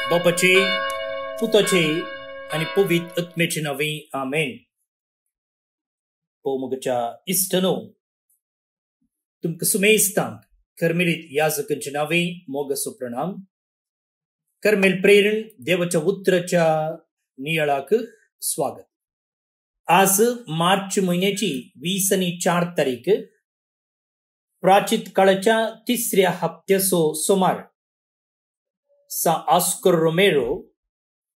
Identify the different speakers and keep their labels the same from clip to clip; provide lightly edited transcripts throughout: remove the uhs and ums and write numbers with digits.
Speaker 1: बापाचे पुताचे आणि पवित्र आत्म्याचे नावे आमेन. पोमगच्या इष्टनो तुमका सुमेस्तांक कर्मेलित याजकांचे नावे मोगसो प्रणाम. कर्मेल प्रेरण देवाच्या उतराच्या नियाळाक स्वागत. आज मार्च महिन्याची 20 आणि 4 तारीख प्राचित काळाच्या 3ऱ्या हप्त्याचो सोमार. सा ऑस्कर रोमेरो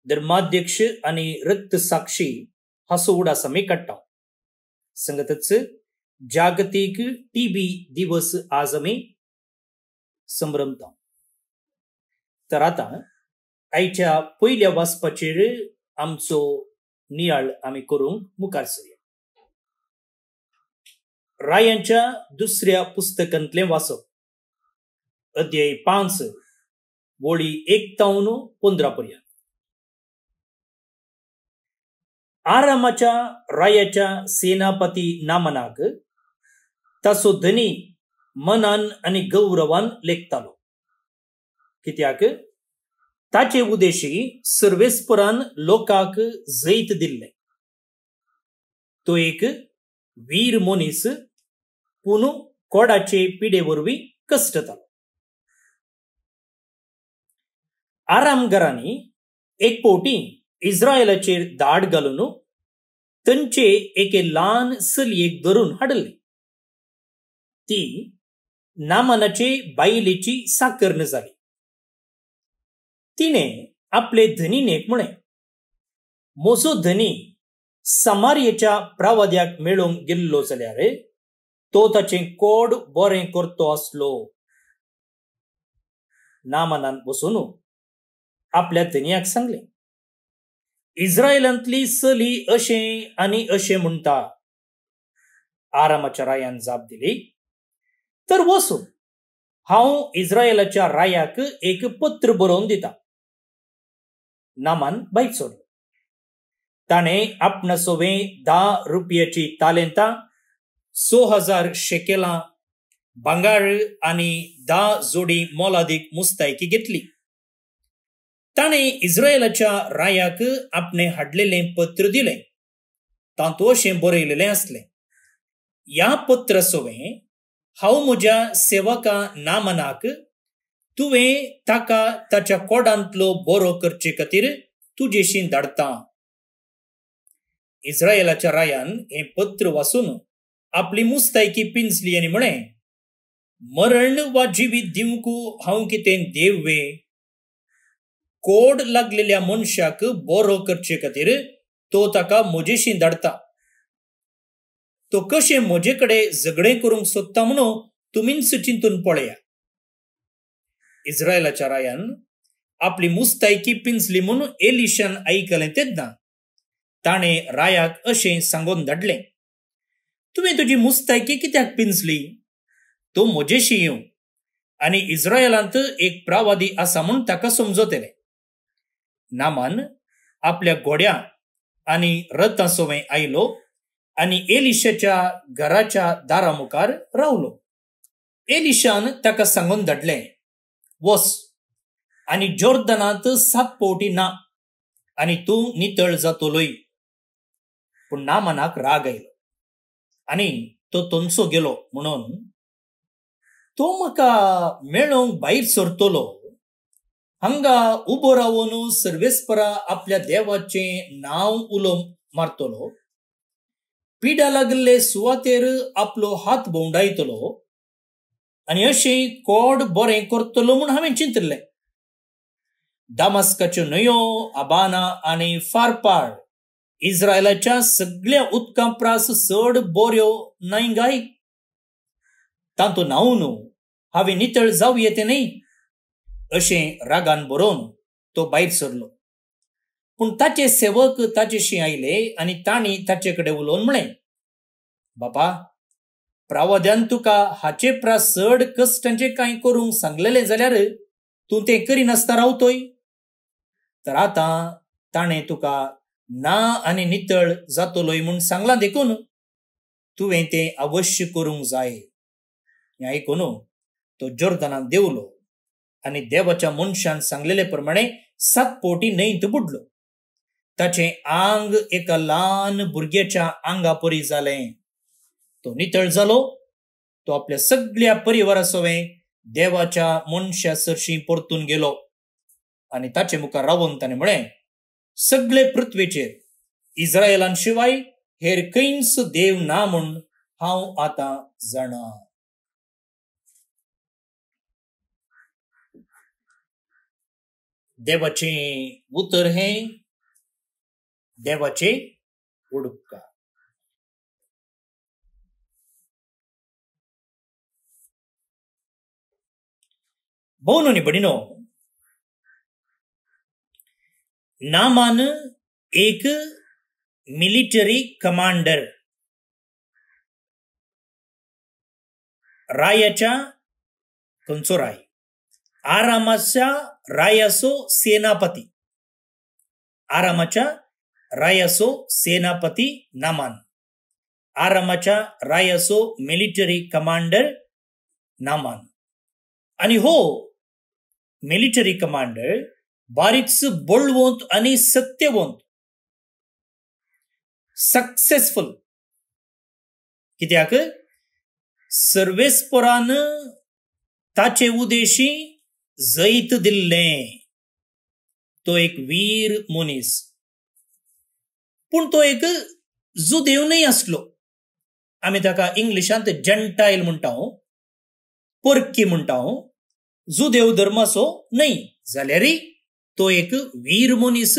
Speaker 1: धर्माध्यक्ष आणि रक्तसाक्षी हासो उडास आमी काडटा. संगतच जागतिक टीबी दिवस आज आमी संभ्रमता. तर आता आयच्या पयल्या वाचपाचेर आमचो नियाळ आमी करूंक मुखार सरूया. रायांच्या दुसऱ्या पुस्तकांतले वाचप. अध्याय 5 वळी 1 तावन 15 पर्यंत. आरामाच्या रायाच्या सेनापती नामनाक ताचो धनी मनान आणि गौरवान लेखतालो. कित्याक ताचे उद्देशी सर्वेस्परान लोकांक जैत दिल्ले. तो एक वीर मनीस पूण कोडाचे पिडे वरवीं कश्टतालो. आरामगारांनी एक पोटी इस्रायलाचेर दाड घालून तांचे एके ल्हान चलयेक धरून हाडली. ती नामानाचे बायलेची साकर्ण जाली. तिने आपले धनीनेक म्हणे, म्हजो धनी समारियेच्या प्रवाद्याक मेळोंक गेल्लो जाल्यार तो ताचें कोड बरें करतो आसलो. नामानान बसून आपल्या धनयाक सांगले, इस्रायलांतली चली अशें आनी अशें म्हणटा. आरामाच्या रायान जाप दिली, तर वचून हांव इस्रायलाच्या रायाक एक पत्र बरोवन दिता. नामान भायर सरलो. ताणें आपणासोवें 10 रुपयाची तालेंतां, 6000 शेकेलां भांगार आनी 10 जोडी मोलादीक मुस्तायकी घेतली. ताणें इस्रायलाच्या रायाक आपणे हाडलेलें पत्र दिलें. तातूंत अशें बरयलेलें आसलें, ह्या पत्रासोवें हांव म्हज्या सेवका नामानाक तुवें ताका ताच्या कोडांतलो बरो करचे खातीर तुजेशी धाडटा. इस्रायलाच्या रायान हें पत्र वाचून आपली मुस्तायकी पिंजली आनी म्हळें, मरण वा जिवीत दिवंक हांव कितें देववे? कोड लागलेल्या मनशाक बरो करचे खातीर तो ताका म्हजेशी धाडटा. तो कशें म्हजे कडेन झगडें करूंक सोदता म्हणून तुमीच चिंतून पळया. इस्रायलाच्या रायान आपली मुस्तायकी पिंजली म्हणून एलिशान आयकलें तेन्ना ताणें रायाक अशें सांगून धाडलें, तुवें तुजी मुस्तायकी कित्याक पिंजली? तो म्हजेशी येवं आनी इस्रायलांत एक प्रवादी आसा म्हूण ताका समजतलें. नामान आपल्या घोड्या आनी रथांसोवें आयलो आनी एलिशाच्या घराच्या दारा मुखार रावलो. एलिशान ताका सांगून धाडलें, वस आनी जोर्दानांत 7 पावटी ना आनी तूं नितळ जातलोय. पूण नामानाक राग आयलो आनी तो थंयचो गेलो म्हणून तो म्हाका मेळोंक भायर सरतलो. हांगा उबो रावून सर्वेस्परा आपल्या देवाचें नांव उलो मारतलो. पिडा लागले सुवातेर आपलो हात भोंवडायतलो आनी अशें कोड बरें करतलो म्हूण हांवें चिंतलें. दामास्काच्यो न्हंयो, आबाना आनी फारपार इस्रायलाच्या सगळ्या उदकां प्रास चड बऱ्यो न्हय गाय? तातूंत न्हावून हांवें नितळ जावं येते न्हय? अशें रागान बरोवन तो भायर सरलो. पूण ताचे सेवक ताचेशी आयले आनी तांणी ताचे कडेन उलोवन म्हळें, बापा, प्रावाद्यान तुका हाचे प्रास चड कश्टांचें कांय करूंक सांगलेलें जाल्यार तूं तें करिनासतना रावतोय. तर आतां ताणें तुका ना आनी नितळ जातलोय म्हूण सांगलां देखून तुवें तें अवश्य करूंक जाय. हें आयकून तो जोर्दानांत देंवलो आणि देवाच्या मनशान सांगलेले प्रमाणे 7 पोटी न्हंयत बुडलो. ताचे आंग एका ल्हान भुरग्याच्या आंगा परी जालें. तो नितळ जालो. तो आपल्या सगळ्या परिवारा सोवें देवाच्या मनशा सरशी परतून गेलो आणि ताचे मुखार रावून ताणें म्हळें, सगळे पृथ्वीचेर इस्रायेलान शिवाय हेर खंयच देव ना म्हूण हांव आतां जाणा. देवाचें उतर हें देवाचे उपकार. भाऊनो आनी भयणीनो, नामान एक मिलिटरी कमांडर, रायाच्या खंयचो राय, आरामाच्या रायाचो सेनापती, आरामाच्या रायाचो सेनापती नामान, आरामाच्या रायाचो मिलिटरी कमांडर नामान. आणि हो मिलिटरी कमांडर बारीच बळवंत आणि सत्यवंत, सक्सेसफुल. कित्याक सर्वेस्परान ताचे उदेशी जैत दिल्लें. तो एक वीर मनीस, पूण तो एक जुदेव आसलो. आमी ताका इंग्लिशांत जंटायल म्हणटाव, परकी म्हणटाव. जुदेव धर्माचो न्हय जाल्यारय तो एक वीर मनीस,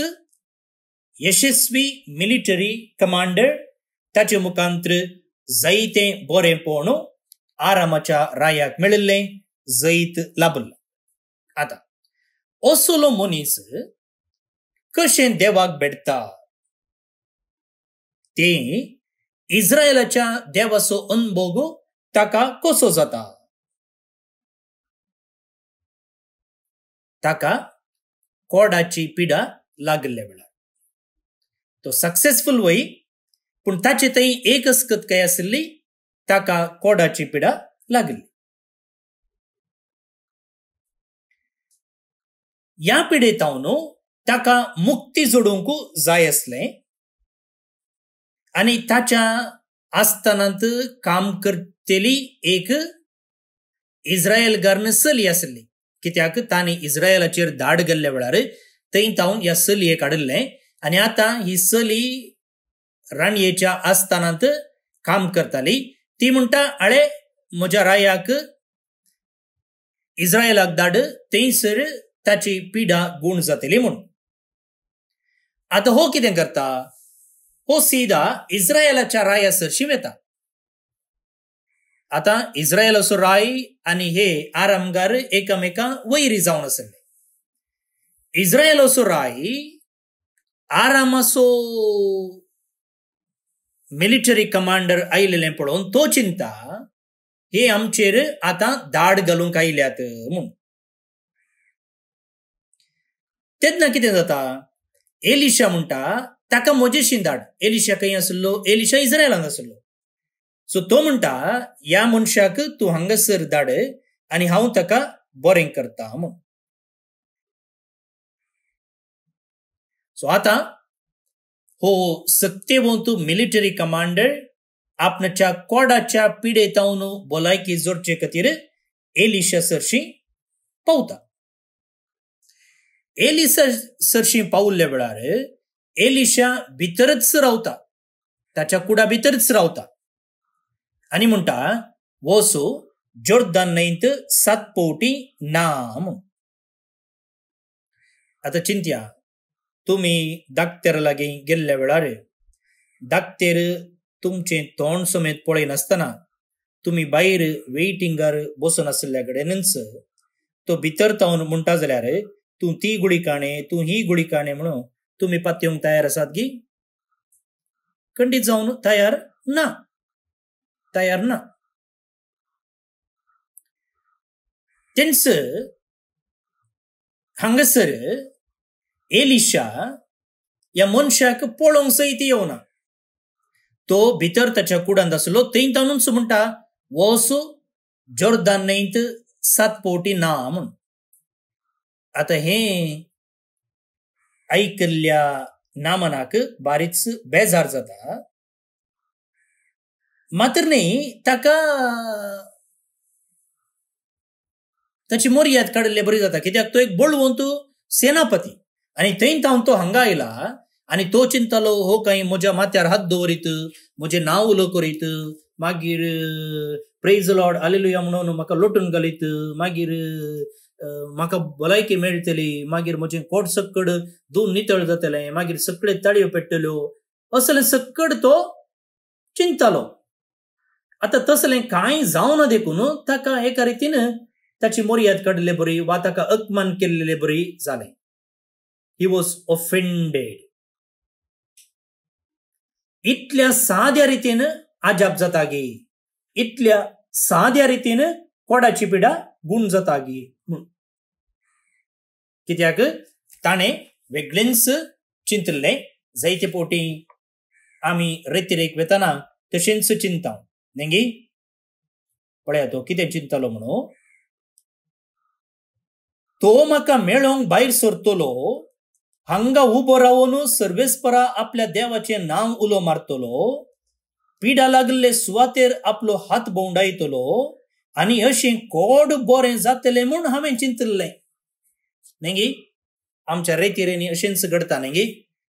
Speaker 1: यशस्वी मिलिटरी कमांडर. ताचे मुखांतर जैतें बरेंपण आरामाच्या रायाक मेळिल्लें, जैत लाभलें. आतां असलो मनीस कशें देवाक भेटता तें इस्रायेलाच्या देवाचो अनुभव ताका कसो जाता. ताका कोडाची पिडा लागल्या वेळार तो सक्सेसफुल वय, पूण ताचे थंय एकच कथकाय आशिल्ली, ताका कोडाची पिडा लागली. ह्या पिडेतावन ताका मुक्ती जोडूंक जाय आसलें आनी ताच्या आस्थानांत काम करतेली एक इस्रायल गार्न चली आसली. कित्याक तांणी इस्रायलाचेर धाड गेल्ल्या वेळार थंय तावन ह्या चलयेक हाडिल्लें आनी आतां ही चली राणयेच्या आस्थानांत काम करताली. ती म्हणटा, आळे म्हज्या रायाक इस्रायलाक धाड, थंयसर ताची पिडा गूण जातली म्हणून. आतां हो कितें करता, हो सीधा इस्रायलाच्या राया सरशी वेता. आतां इस्रायलाचो राय आनी हे आरामगार एकामेका वैरी जावन आसले. इस्रायलाचो राय आरामाचो मिलिटरी कमांडर आयिल्लें पळोवन तो चिंता, हे आमचेर आतां धाड घालूंक आयल्यात म्हूण. तेन्ना कितें जाता, एलिशा म्हणटा ताका म्हजेशी धाड. एलिशा खंय आसलो, एलिशा इस्रायलांत आसलो. सो तो म्हणटा, ह्या मनशाक तूं हांगासर धाड आनी हांव ताका बरें करता म्हूण. सो आतां हो सत्यवंत मिलिटरी कमांडर आपणाच्या कोडाच्या पिडेतावन भलायकी जोडचे खातीर एलिशा सरशी पावता. एलिशा सरशी पावल्ल्या वेळार एलिशा भितरच रावता, ताच्या कुडा भितरच रावता आनी म्हणटा, वसो जोर्दान न्हंयत 7 पावटी ना म्हूण. आतां चिंतया, तुमी धाकट्यार लागीं गेल्ल्या वेळार धाकटेर तुमचें तोंड समेत पळयनासतना तुमी भायर वेटिंगार बसून आसल्या कडेनच तो भितर तावन म्हणटा जाल्यार, तूं ती गुळी काणे, तूं ही गुळी काणे म्हणून तुमी पातयेवंक तयार आसात गी? खंडीत जावन तयार ना. तेन्स हांगासर एलिशा ह्या मनशाक पळोवंक सयत येवना. तो भितर ताच्या कुडांत आसलो, थंय तावनूच म्हणटा, वसो जोर्दान न्हंयत 7 पावटी ना म्हूण. आता हे ऐकल्या नामनाक बारीच बेजार जाता, मात्र नाही ताका ताची मर्याद काडले बरी जाता, कित्याक तो एक बळवंत सेनापती आणि थंय तावन तो हांगा आयला आणि तो चिंतलो हो काही म्हज्या माथ्यार हात दवरीत, म्हजें नांव उलो करीत, मागीर प्रेज लॉर्ड हालेलुया म्हणून म्हाका लोटून घालीत, मागीर म्हाका भलायकी मेळटली, मागीर म्हजें कोट सक्कड धुवन नितळ जातलें, मागीर सगळे ताळयो पेट्टल्यो, असलें सक्कड तो चिंतलो. आता तसलें कांय जावना देखून ताका एका रितीन ताची मर्याद काडले बरी वा ताका अपमान केल्ले बरी जालें. He was offended. इतल्या साद्या रितीन आजाप जाता गे, इतल्या साद्या रितीन कोडाची पिडा गुण जाता गे. कित्याक ताणें वेगळेंच चिंतलें. जायते पोटी आमी रेतीरेक वेतना तशेंच चिंता न्ही. पळया तो कितें चिंतलो म्हणून, तो म्हाका मेळोंक भायर सरतलो, हांगा उबो रावन सर्वेस्परा आपल्या देवाचें नांव उलो मारतलो, पिडा लागले सुवातेर आपलो हात भोंवडायतलो आनी अशें कोड बरें जातलें म्हूण हांवें चिंतलें न्ही. आमच्या रेतीरेनी अशेंच घडता न्ही,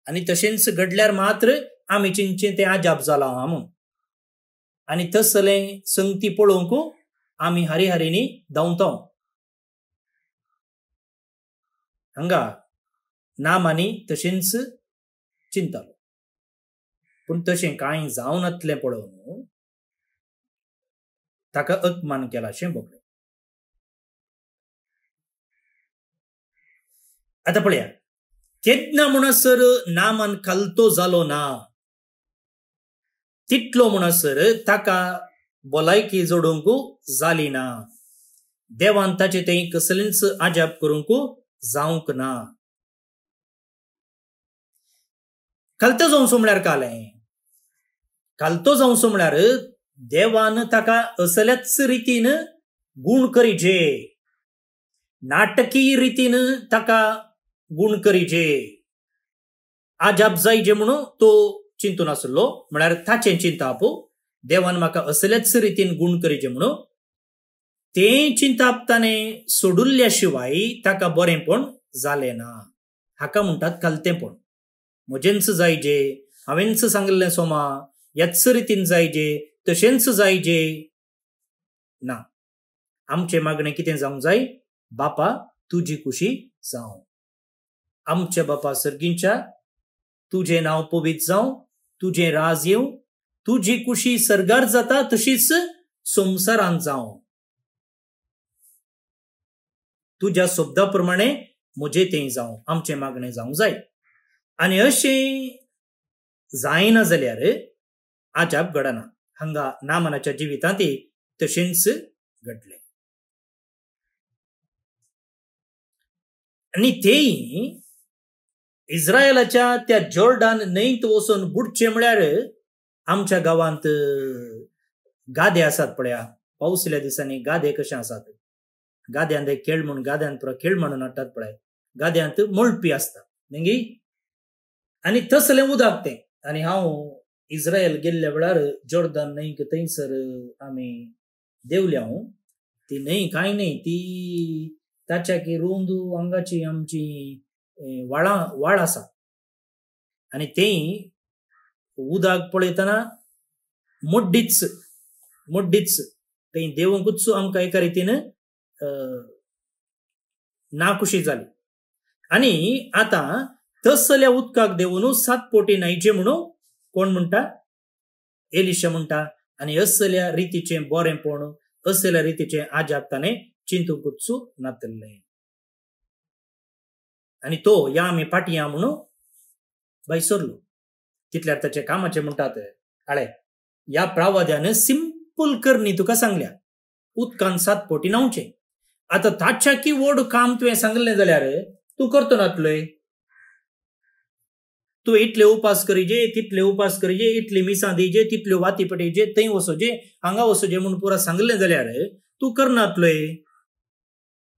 Speaker 1: आनी तशेंच घडल्यार मात्र आमी चिंतचें तें आजाप जालां म्हूण. आनी तसलें संगती पळोवंक आमी हारी धांवता. हांगा नामानी तशेंच चिंतलो, पूण तशें कांय जावनातलें पळोवन ताका अपमान केला अशें भोगलें. आता पळया, केन्ना म्हणसर नामान खालतो जालो ना, तितलो म्हणसर ताका भलायकी जोडूंक जाली ना. देवान ताचे थंय कसलेंच आजाप करूंक जावंक ना. खालतो जावचो म्हळ्यार कालें, खालतो जावचो म्हळ्यार देवान ताका असल्याच रितीन गुण करीचे, नाटकी रितीन ताका गुण करीचे. आजाप जायचे म्हणून तो चिंतून आसलो, म्हळ्यार ताचें चिंताप. देवान म्हाका असल्याच रितीन गुण करीचे म्हणून तें चिंताप ताणें सोडुल्ल्या शिवाय ताका बरेंपण जालें ना. हाका म्हणटात खालतेपण. म्हजेंच जायजे, हांवेंच सांगलें सोमा, ह्याच रितीन जायजे, तशेंच जायजे ना. आमचें मागणें कितें जावंक जाय? बापा तुजी खुशी जावं. आमच्या बापा सर्गींच्या, तुजें नांव पवित्र जावं, तुजें राज येवं, तुजी खुशी सर्गार जाता तशीच संवसारांत जावं. तुज्या शब्दा प्रमाणे म्हजें तें जावं, आमचें मागणें जावंक जाय. आनी अशें जायना जाल्यार आजाप घडना. हांगा नामानाच्या जिवितांत तशेंच घडलें. आनी तेय इस्रायलाच्या त्या जॉर्डान न्हंयत वचून बुडचें म्हळ्यार आमच्या गांवांत गादे आसात पळया, पावसल्या दिसांनी गादे कशे आसात. गाद्यांत खेळ म्हूण गाद्यांत खेळ म्हणून हाडटात पळय, गाद्यांत मळपी आसता न्ही. आनी तसलें उदक तें. आनी हांव इस्रायल गेल्ल्या वेळार जॉर्दान न्हंयक थंयसर आमी देवल्या. ती न्हंय कांय न्हय, ती ताच्या की रुंद अंगाची आमची व्हाळ आसा. आनी तें उदक पळयतना मोड्डीच थंय देवंकूच आमकां एका रितीन नाखुशी जाली. आनी आतां तसल्या उदकाक देवून 7 पोटी न्हांयचे म्हणून कोण म्हणटा? एलिशा म्हणटा. आनी असल्या रितीचें बरेंपण, असल्या रितीचें आजाप ताणें चिंतूंकूच नातलें. आनी तो या आमी फाटी या म्हणून भायर सरलो. तितल्यार ताचे कामाचे म्हणटात, आळे ह्या प्रावाद्यान सिंपल कर न्ही, तुका सांगल्या उदकान 7 पोटी न्हांवचें. आतां ताच्या की व्हड काम तुवें सांगलें जाल्यार तूं करतो नातलोय. तूं इतले उपास करीजे, तितले उपास करीजे, इतली मिसां दिजे, तितल्यो वाती पटयजे, थंय वचोजे, हांगा वचोजे म्हणून पुरा सांगलें जाल्यार तूं करनातलोय.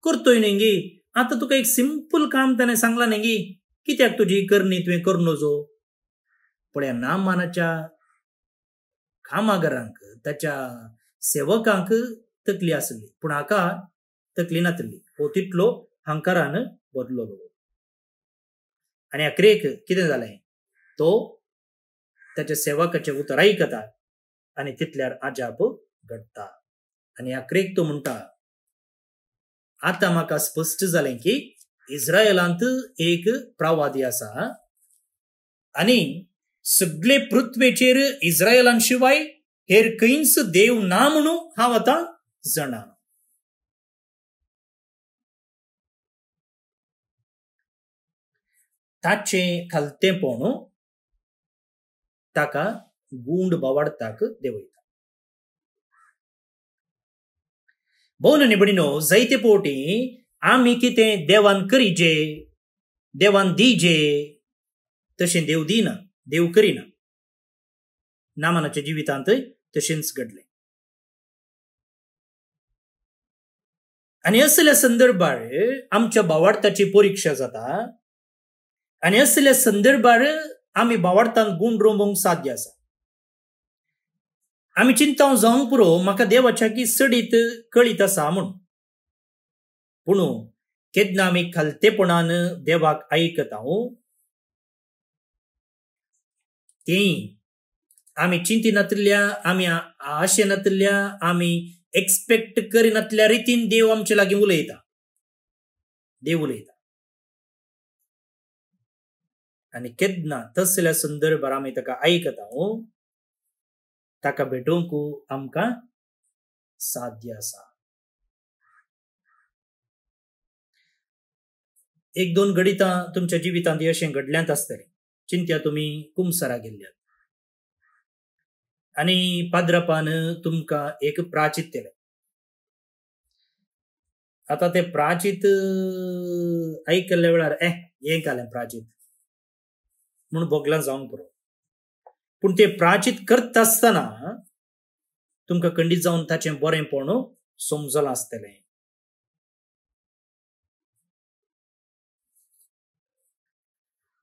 Speaker 1: करतोय न्ही गे. आता तुका एक सिंपल काम त्याने सांगला नाही की कित्याक तुझी करणी तुवें करूं नजो. पण ह्या नामानाच्या कामागारांक त्याच्या सेवकांक तकली आसली, पूण हाका तकली नासली. हो तितलो हंकारान बदललो. आनी अखेरेक कितें जालें, तो त्याच्या सेवकाचे उतर आयकता आनी तितल्यार आजाप घडटा. आनी अखेरेक तो म्हणटा, आता म्हाका स्पश्ट जालें की इस्रायलांत एक प्रवादी आसा आनी सगळे पृथ्वेचेर इस्रायलां शिवाय हेर खंयच देव ना म्हणून हांव आतां जाणा. ताचें खालतेपण ताका गूंड बावाडताक देंवयता. भोवन निबडिनो, जायते पोवटी आमी कितें देवान करीचे, देवान दिजे तशें देव दिना, देव करिना. नामानाच्या जिवितांतय तशेंच घडलें. आनी असल्या संदर्भार आमच्या भावार्थाची परीक्षा जाता आनी असल्या संदर्भार आमी भावार्थान गुण रोवंक साध्य आसा. आमी चिंताव जावंक पुरो म्हाका देवाच्या की सडीत कळीत आसा म्हूण, पूण केन्ना आमी खालतेपणान देवाक आयकताव तें आमी चिंतिनातल्या, आमी आशेनातल्या, आमी एक्सपेक्ट करिनातल्या रितीन देव आमचे लागीं उलयता. देव उलयता आनी केन्ना तसल्या संदर्भार आमी ताका आयकताव ताका भेटोवंक आमकां साध्य आसा. एक दोन घडितां तुमच्या जिवितांत अशें घडल्यांत आसतलें. चिंत्या तुमी कुमसारा गेल्ल्यात आनी पाद्रपान तुमकां एक प्राचित केलें. आता ते प्राचित आयकल्ल्या वेळार हें कालें प्राचित म्हूण बोगलां जावंक पुरो. पूण ते प्राचित करता आसतना तुमकां खंडीत जावन ताचें बरेंपण समजलां आसतलें.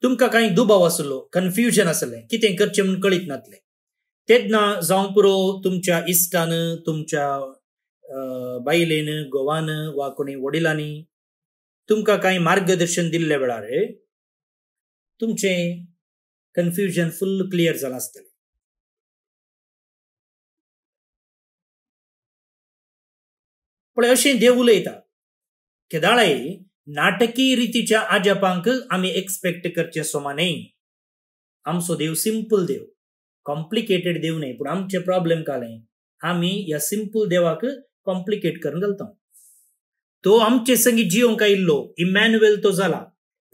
Speaker 1: तुमकां कांय दुबाव आसलो, कन्फ्युजन आसलें, कितें करचें म्हूण कळीत नासलें. तेन्ना जावंक पुरो तुमच्या इश्टान, तुमच्या बायलेन, घोवान वा कोणी वडिलांनी तुमकां कांय मार्गदर्शन दिल्ल्या वेळार तुमचें कन्फ्युजन फुल्ल क्लियर जालां आसतलें. पण अशें देव उलयता. केदाळय नाटकी रितीच्या आजापांक आमी एक्सपेक्ट करचें सोमा न्हय. आमचो देव सिंपल देव, कॉम्प्लिकेटेड देव न्हय. पूण आमचे प्रॉब्लेम कालें आमी ह्या सिंपल देवाक कॉम्प्लिकेट करून घालता. तो आमचे संगी जिवंक आयिल्लो, इमॅन्युएल तो जाला,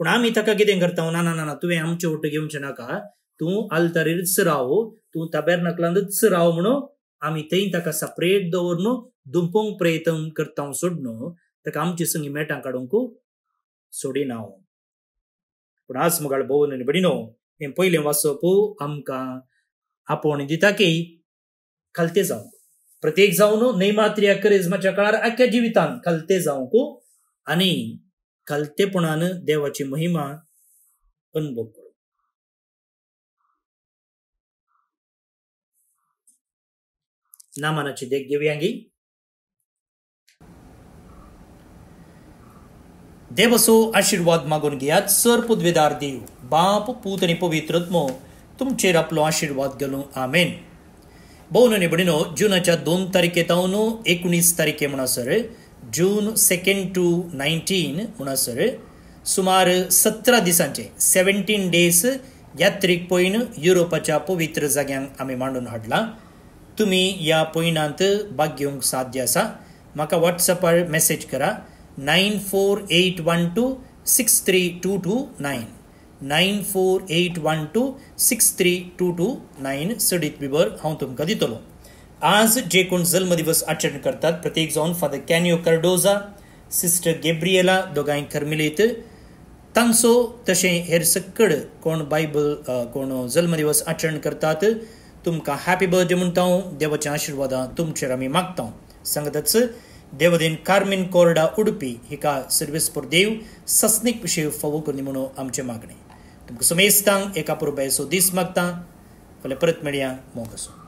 Speaker 1: पूण आमी ताका कितें करता, ना ना ना तुवें आमचे ओट घेवचें नाका, तूं आल्तारीरच राव, तूं ताबेर्नाकलांतच राव म्हणून आमी थंय ताका सपरेट दवरून दुंपोवंक प्रयत्न करता सोडून ताका आमचे संगी मेटां काडूंक सोडिना. पूण आज मुगाळ भोवन आनी भयणीनो, हें पयलें वाचप आमकां आपोवणी दिता की खालते जावंक, प्रत्येक जावन नैमात्र्या करिज्माच्या काळार आख्या जिवितांत खालते जावंक आनी खालतेपणान देवाची महिमा अनुभव करूंक. नामानाची देख घेवयांगी. देवसो आशीर्वाद मागून घेयात. सर पुद्वेदार देव, बाप, पूत आनी पवित्रत्मो तुमचेर आपलो आशीर्वाद घालूं. आमेन. भोवन आनी भयणीनो, जुनाच्या 2 तारखेतावन 19 तारखे म्हणसर, जून 2 to 19 म्हणसर सुमार 17 दिसांचे 17 days यात्रेक पयन युरोपाच्या पवित्र जाग्यांक आमी मांडून हाडला. तुमी ह्या पयणांत भाग घेवंक साध्य आसा. म्हाका व्हॉट्सॅपार मेसेज करा 9481263229 9481263229 सडीत बिबर हांव तुमकां दितलो. आज जे कोण जल्म दिवस आचरण करतात, प्रत्येक जावन फादर कॅनियो कार्डोजा, सिस्टर गेब्रिएला दोगांय कर्मिलीत तांचो, तशें हेर सक्कड कोण बायबल कोण जल्म दिवस आचरण करतात, तुमकां हॅपी बर्थडे म्हणटा. देवाचें आशिर्वादां तुमचेर आमी मागता. सांगताच देवदेन कार्मिन कोरडा उडपी हिका सर्विस पर देव सस्निक विषय फावो करनी म्हणून आमचे मागणे तुमकां समेस्तांक एका पुरबायचो दीस मागता फाल्यां परत मेळया मोग आसूं.